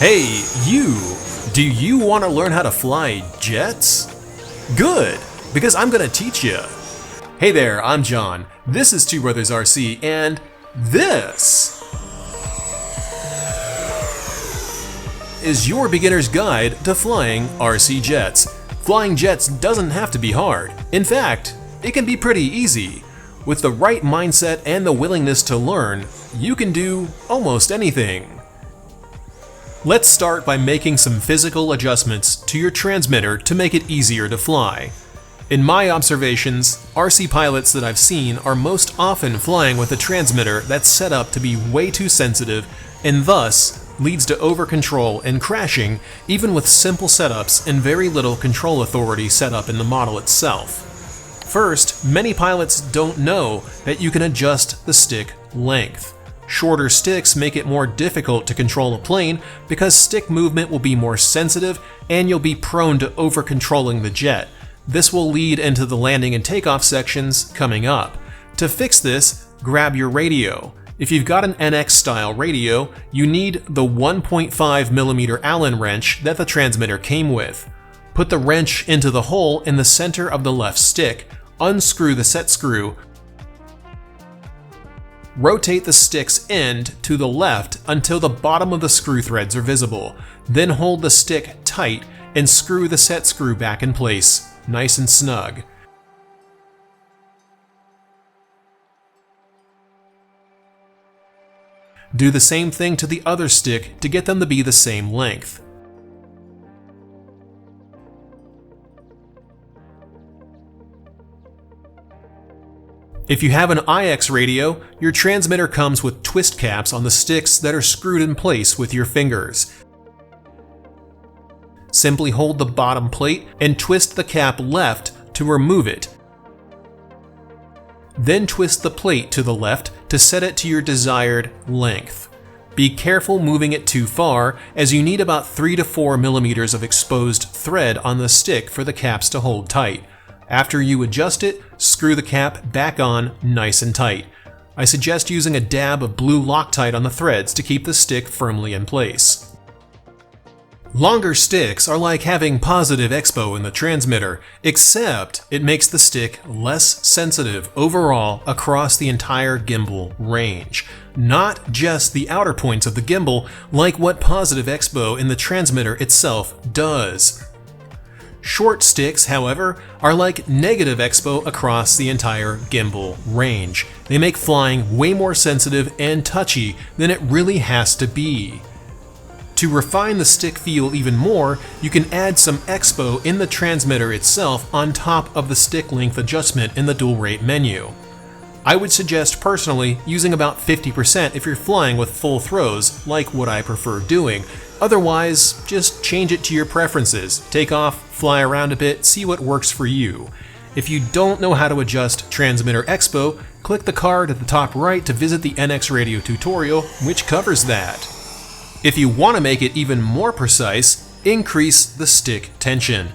Hey, you! Do you want to learn how to fly jets? Good, because I'm going to teach you. Hey there, I'm John. This is TwobrosRC, and this is your beginner's guide to flying RC jets. Flying jets doesn't have to be hard. In fact, it can be pretty easy. With the right mindset and the willingness to learn, you can do almost anything. Let's start by making some physical adjustments to your transmitter to make it easier to fly. In my observations, RC pilots that I've seen are most often flying with a transmitter that's set up to be way too sensitive and thus leads to over-control and crashing even with simple setups and very little control authority set up in the model itself. First, many pilots don't know that you can adjust the stick length. Shorter sticks make it more difficult to control a plane because stick movement will be more sensitive and you'll be prone to over-controlling the jet. This will lead into the landing and takeoff sections coming up. To fix this, grab your radio. If you've got an NX style radio, you need the 1.5mm Allen wrench that the transmitter came with. Put the wrench into the hole in the center of the left stick, unscrew the set screw, rotate the stick's end to the left until the bottom of the screw threads are visible. Then hold the stick tight and screw the set screw back in place, nice and snug. Do the same thing to the other stick to get them to be the same length. If you have an IX radio, your transmitter comes with twist caps on the sticks that are screwed in place with your fingers. Simply hold the bottom plate and twist the cap left to remove it. Then twist the plate to the left to set it to your desired length. Be careful moving it too far, as you need about 3 to 4 millimeters of exposed thread on the stick for the caps to hold tight. After you adjust it, screw the cap back on nice and tight. I suggest using a dab of blue Loctite on the threads to keep the stick firmly in place. Longer sticks are like having positive expo in the transmitter, except it makes the stick less sensitive overall across the entire gimbal range. Not just the outer points of the gimbal, like what positive expo in the transmitter itself does. Short sticks, however, are like negative expo across the entire gimbal range. They make flying way more sensitive and touchy than it really has to be. To refine the stick feel even more, you can add some expo in the transmitter itself on top of the stick length adjustment in the dual rate menu. I would suggest personally using about 50% if you're flying with full throws, like what I prefer doing. Otherwise, just change it to your preferences. Take off, fly around a bit, see what works for you. If you don't know how to adjust transmitter expo, click the card at the top right to visit the NX radio tutorial, which covers that. If you want to make it even more precise, increase the stick tension.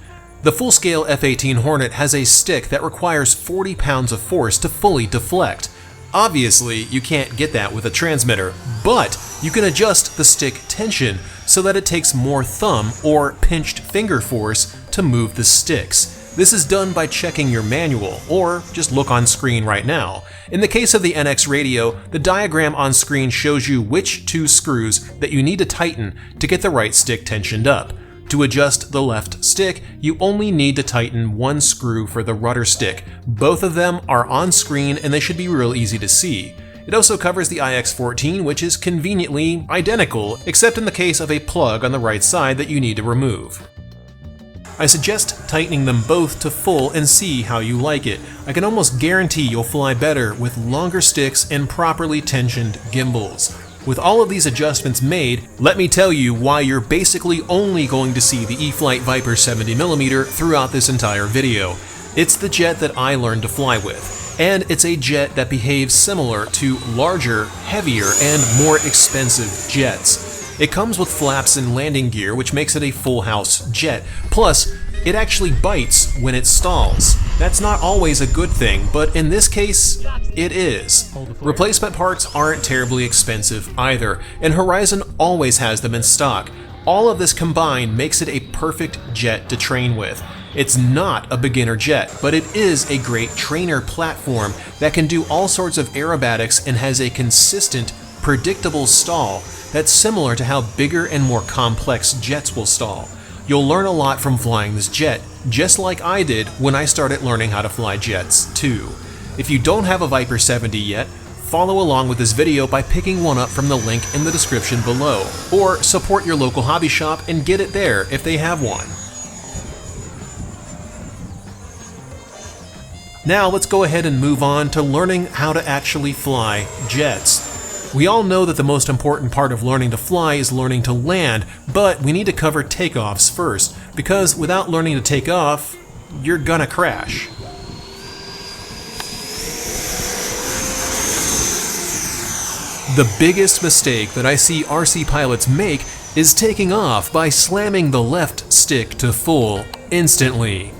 The full-scale F-18 Hornet has a stick that requires 40 pounds of force to fully deflect. Obviously, you can't get that with a transmitter, but you can adjust the stick tension so that it takes more thumb or pinched finger force to move the sticks. This is done by checking your manual, or just look on screen right now. In the case of the NX radio, the diagram on screen shows you which 2 screws that you need to tighten to get the right stick tensioned up. To adjust the left stick, you only need to tighten 1 screw for the rudder stick. Both of them are on screen and they should be real easy to see. It also covers the IX-14, which is conveniently identical, except in the case of a plug on the right side that you need to remove. I suggest tightening them both to full and see how you like it. I can almost guarantee you'll fly better with longer sticks and properly tensioned gimbals. With all of these adjustments made, let me tell you why you're basically only going to see the E-flite Viper 70mm throughout this entire video. It's the jet that I learned to fly with, and it's a jet that behaves similar to larger, heavier, and more expensive jets. It comes with flaps and landing gear, which makes it a full house jet. Plus, it actually bites when it stalls. That's not always a good thing, but in this case, it is. Replacement parts aren't terribly expensive either, and Horizon always has them in stock. All of this combined makes it a perfect jet to train with. It's not a beginner jet, but it is a great trainer platform that can do all sorts of aerobatics and has a consistent, predictable stall that's similar to how bigger and more complex jets will stall. You'll learn a lot from flying this jet, just like I did when I started learning how to fly jets too. If you don't have a Viper 70 yet, follow along with this video by picking one up from the link in the description below, or support your local hobby shop and get it there if they have one. Now let's go ahead and move on to learning how to actually fly jets. We all know that the most important part of learning to fly is learning to land, but we need to cover takeoffs first, because without learning to take off, you're gonna crash. The biggest mistake that I see RC pilots make is taking off by slamming the left stick to full instantly.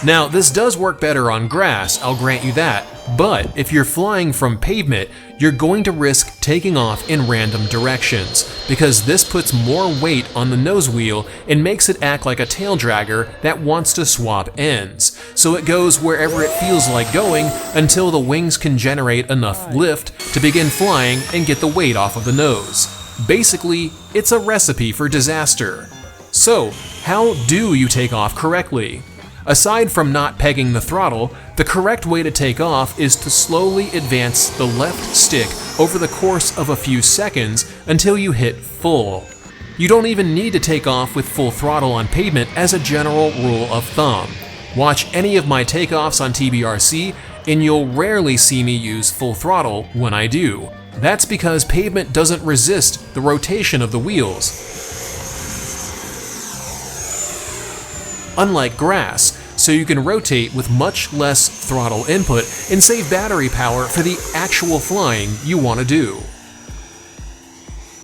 Now, this does work better on grass, I'll grant you that, but if you're flying from pavement, you're going to risk taking off in random directions, because this puts more weight on the nose wheel and makes it act like a tail dragger that wants to swap ends. So it goes wherever it feels like going until the wings can generate enough lift to begin flying and get the weight off of the nose. Basically, it's a recipe for disaster. So, how do you take off correctly? Aside from not pegging the throttle, the correct way to take off is to slowly advance the left stick over the course of a few seconds until you hit full. You don't even need to take off with full throttle on pavement as a general rule of thumb. Watch any of my takeoffs on TwobrosRC and you'll rarely see me use full throttle when I do. That's because pavement doesn't resist the rotation of the wheels, unlike grass, so you can rotate with much less throttle input and save battery power for the actual flying you want to do.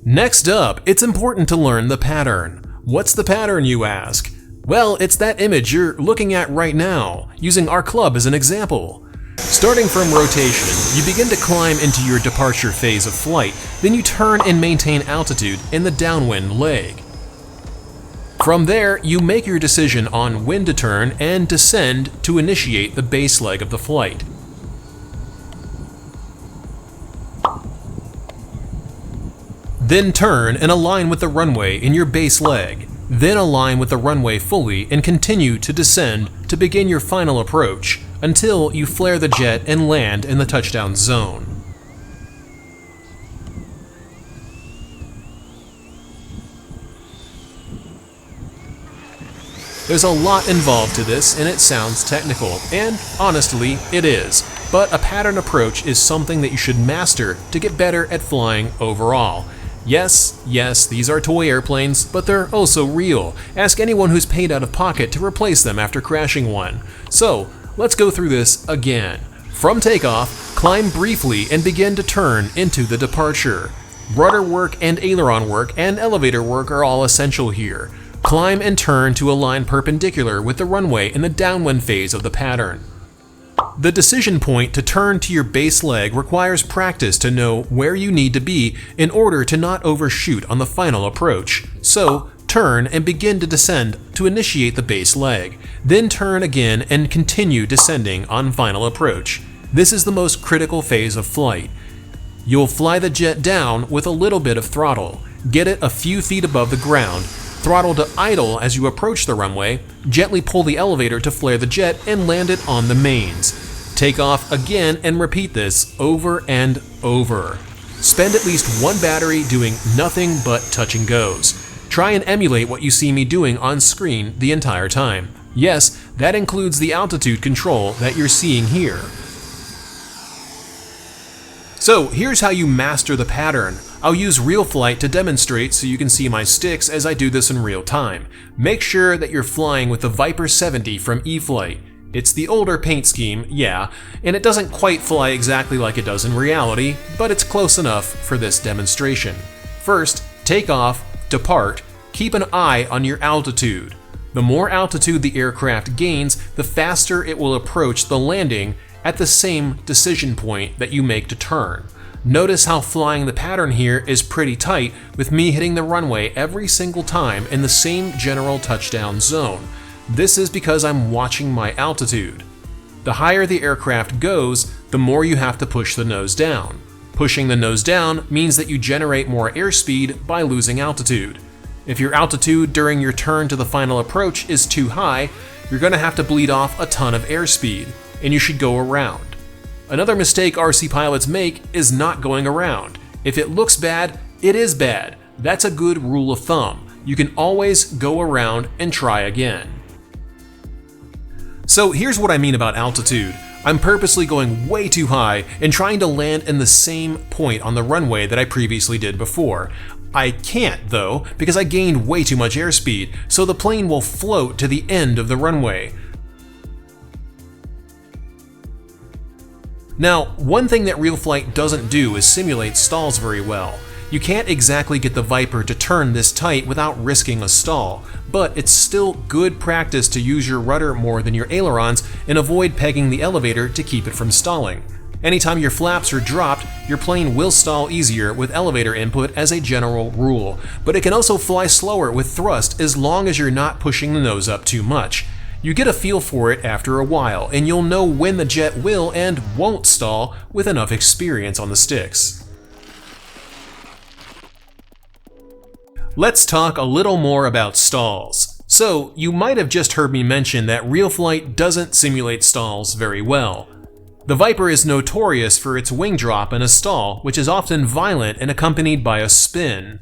Next up, it's important to learn the pattern. What's the pattern, you ask? Well, it's that image you're looking at right now, using our club as an example. Starting from rotation, you begin to climb into your departure phase of flight, then you turn and maintain altitude in the downwind leg. From there, you make your decision on when to turn and descend to initiate the base leg of the flight. Then turn and align with the runway in your base leg. Then align with the runway fully and continue to descend to begin your final approach until you flare the jet and land in the touchdown zone. There's a lot involved to this and it sounds technical, and honestly, it is. But a pattern approach is something that you should master to get better at flying overall. Yes, these are toy airplanes, but they're also real. Ask anyone who's paid out of pocket to replace them after crashing one. So, let's go through this again. From takeoff, climb briefly and begin to turn into the departure. Rudder work and aileron work and elevator work are all essential here. Climb and turn to align perpendicular with the runway in the downwind phase of the pattern. The decision point to turn to your base leg requires practice to know where you need to be in order to not overshoot on the final approach. So, turn and begin to descend to initiate the base leg. Then turn again and continue descending on final approach. This is the most critical phase of flight. You'll fly the jet down with a little bit of throttle. Get it a few feet above the ground. Throttle to idle as you approach the runway, gently pull the elevator to flare the jet and land it on the mains. Take off again and repeat this over and over. Spend at least one battery doing nothing but touch and goes. Try and emulate what you see me doing on screen the entire time. Yes, that includes the altitude control that you're seeing here. So here's how you master the pattern. I'll use RealFlight to demonstrate so you can see my sticks as I do this in real time. Make sure that you're flying with the Viper 70 from E-flite. It's the older paint scheme, yeah, and it doesn't quite fly exactly like it does in reality, but it's close enough for this demonstration. First, take off, depart, keep an eye on your altitude. The more altitude the aircraft gains, the faster it will approach the landing at the same decision point that you make to turn. Notice how flying the pattern here is pretty tight, with me hitting the runway every single time in the same general touchdown zone. This is because I'm watching my altitude. The higher the aircraft goes, the more you have to push the nose down. Pushing the nose down means that you generate more airspeed by losing altitude. If your altitude during your turn to the final approach is too high, you're going to have to bleed off a ton of airspeed, and you should go around. Another mistake RC pilots make is not going around. If it looks bad, it is bad. That's a good rule of thumb. You can always go around and try again. So here's what I mean about altitude. I'm purposely going way too high and trying to land in the same point on the runway that I previously did before. I can't though, because I gained way too much airspeed, so the plane will float to the end of the runway. Now, one thing that RealFlight doesn't do is simulate stalls very well. You can't exactly get the Viper to turn this tight without risking a stall, but it's still good practice to use your rudder more than your ailerons and avoid pegging the elevator to keep it from stalling. Anytime your flaps are dropped, your plane will stall easier with elevator input as a general rule, but it can also fly slower with thrust as long as you're not pushing the nose up too much. You get a feel for it after a while, and you'll know when the jet will and won't stall with enough experience on the sticks. Let's talk a little more about stalls. So, you might have just heard me mention that RealFlight doesn't simulate stalls very well. The Viper is notorious for its wing drop in a stall, which is often violent and accompanied by a spin.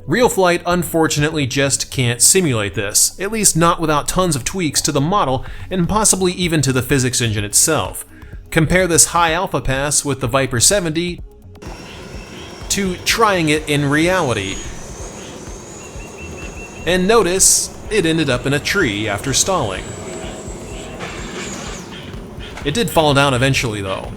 RealFlight unfortunately just can't simulate this, at least not without tons of tweaks to the model and possibly even to the physics engine itself. Compare this high alpha pass with the Viper 70 to trying it in reality. And notice, it ended up in a tree after stalling. It did fall down eventually though.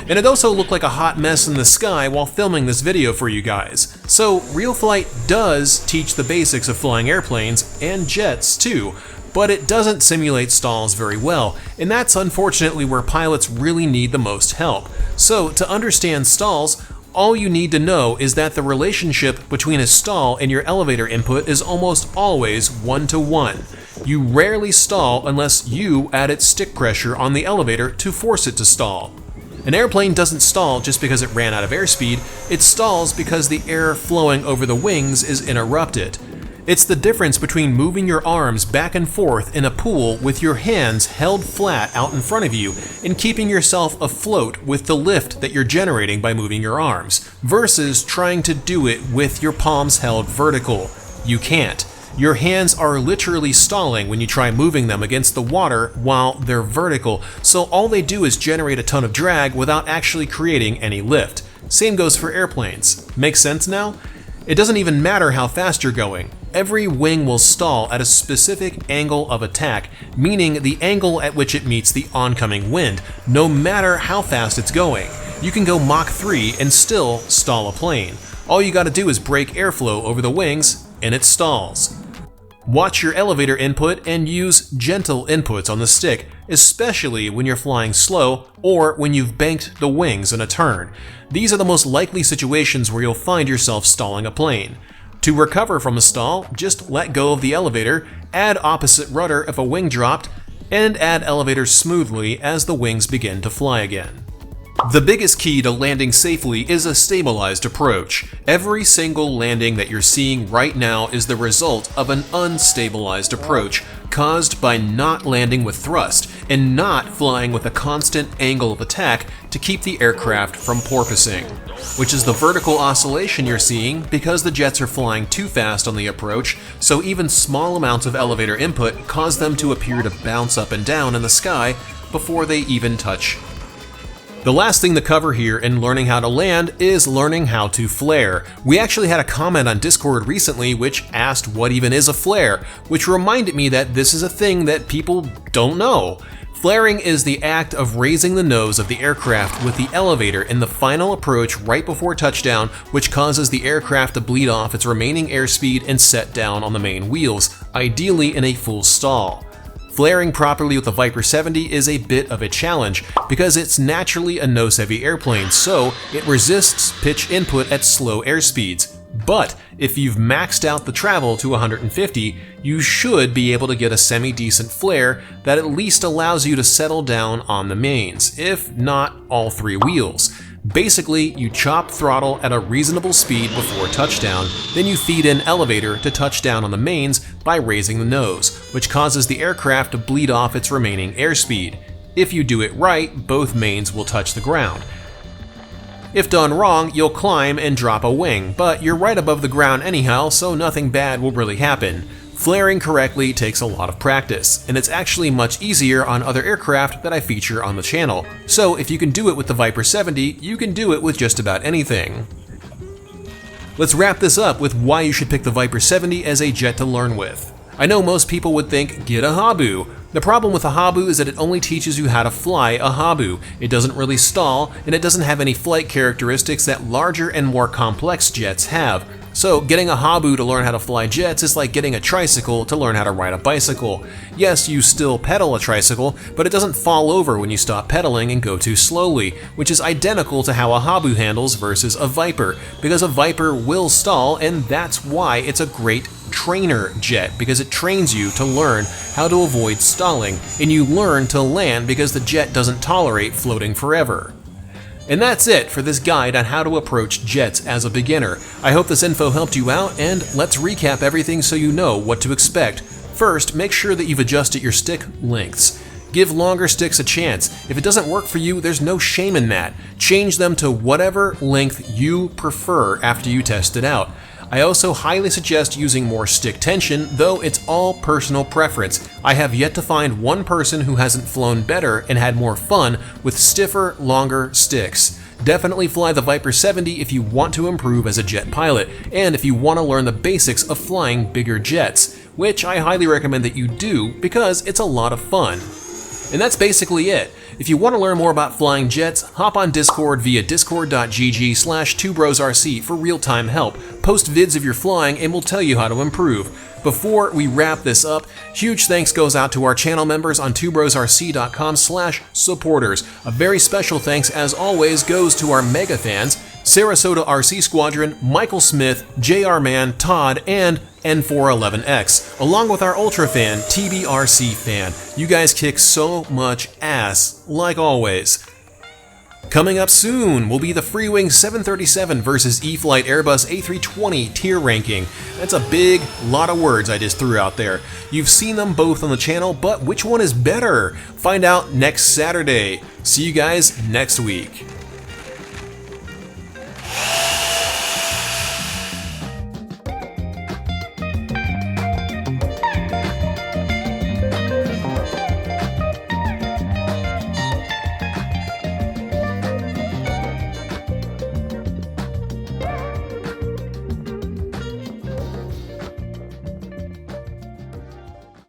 And it also looked like a hot mess in the sky while filming this video for you guys. So RealFlight does teach the basics of flying airplanes and jets too, but it doesn't simulate stalls very well, and that's unfortunately where pilots really need the most help. So to understand stalls, all you need to know is that the relationship between a stall and your elevator input is almost always 1-to-1. You rarely stall unless you added stick pressure on the elevator to force it to stall. An airplane doesn't stall just because it ran out of airspeed, it stalls because the air flowing over the wings is interrupted. It's the difference between moving your arms back and forth in a pool with your hands held flat out in front of you and keeping yourself afloat with the lift that you're generating by moving your arms, versus trying to do it with your palms held vertical. You can't. Your hands are literally stalling when you try moving them against the water while they're vertical, so all they do is generate a ton of drag without actually creating any lift. Same goes for airplanes. Make sense now? It doesn't even matter how fast you're going. Every wing will stall at a specific angle of attack, meaning the angle at which it meets the oncoming wind, no matter how fast it's going. You can go Mach 3 and still stall a plane. All you gotta do is break airflow over the wings, and it stalls. Watch your elevator input and use gentle inputs on the stick, especially when you're flying slow or when you've banked the wings in a turn. These are the most likely situations where you'll find yourself stalling a plane. To recover from a stall, just let go of the elevator, add opposite rudder if a wing dropped, and add elevator smoothly as the wings begin to fly again. The biggest key to landing safely is a stabilized approach. Every single landing that you're seeing right now is the result of an unstabilized approach, caused by not landing with thrust and not flying with a constant angle of attack to keep the aircraft from porpoising, which is the vertical oscillation you're seeing because the jets are flying too fast on the approach, so even small amounts of elevator input cause them to appear to bounce up and down in the sky before they even touch. The last thing to cover here in learning how to land is learning how to flare. We actually had a comment on Discord recently which asked what even is a flare, which reminded me that this is a thing that people don't know. Flaring is the act of raising the nose of the aircraft with the elevator in the final approach right before touchdown, which causes the aircraft to bleed off its remaining airspeed and set down on the main wheels, ideally in a full stall. Flaring properly with the Viper 70 is a bit of a challenge because it's naturally a nose-heavy airplane, so it resists pitch input at slow airspeeds. But if you've maxed out the travel to 150, you should be able to get a semi-decent flare that at least allows you to settle down on the mains, if not all three wheels. Basically, you chop throttle at a reasonable speed before touchdown, then you feed in elevator to touch down on the mains by raising the nose, which causes the aircraft to bleed off its remaining airspeed. If you do it right, both mains will touch the ground. If done wrong, you'll climb and drop a wing, but you're right above the ground anyhow, so nothing bad will really happen. Flaring correctly takes a lot of practice, and it's actually much easier on other aircraft that I feature on the channel. So if you can do it with the Viper 70, you can do it with just about anything. Let's wrap this up with why you should pick the Viper 70 as a jet to learn with. I know most people would think, get a Habu. The problem with a Habu is that it only teaches you how to fly a Habu. It doesn't really stall, and it doesn't have any flight characteristics that larger and more complex jets have. So getting a Habu to learn how to fly jets is like getting a tricycle to learn how to ride a bicycle. Yes, you still pedal a tricycle, but it doesn't fall over when you stop pedaling and go too slowly, which is identical to how a Habu handles versus a Viper, because a Viper will stall, and that's why it's a great trainer jet, because it trains you to learn how to avoid stalling, and you learn to land because the jet doesn't tolerate floating forever. And that's it for this guide on how to approach jets as a beginner. I hope this info helped you out, and let's recap everything so you know what to expect. First, make sure that you've adjusted your stick lengths. Give longer sticks a chance. If it doesn't work for you, there's no shame in that. Change them to whatever length you prefer after you test it out. I also highly suggest using more stick tension, though it's all personal preference. I have yet to find one person who hasn't flown better and had more fun with stiffer, longer sticks. Definitely fly the Viper 70 if you want to improve as a jet pilot, and if you want to learn the basics of flying bigger jets, which I highly recommend that you do because it's a lot of fun. And that's basically it. If you want to learn more about flying jets, hop on Discord via discord.gg/TwobrosRC for real-time help. Post vids of your flying and we'll tell you how to improve. Before we wrap this up, huge thanks goes out to our channel members on TwobrosRC.com/supporters. A very special thanks, as always, goes to our mega fans, Sarasota RC Squadron, Michael Smith, JR Man, Todd, and N411X, along with our ultra fan, TBRC fan. You guys kick so much ass, like always. Coming up soon will be the Freewing 737 versus E-flite Airbus A320 tier ranking. That's a big lot of words I just threw out there. You've seen them both on the channel, but which one is better? Find out next Saturday. See you guys next week.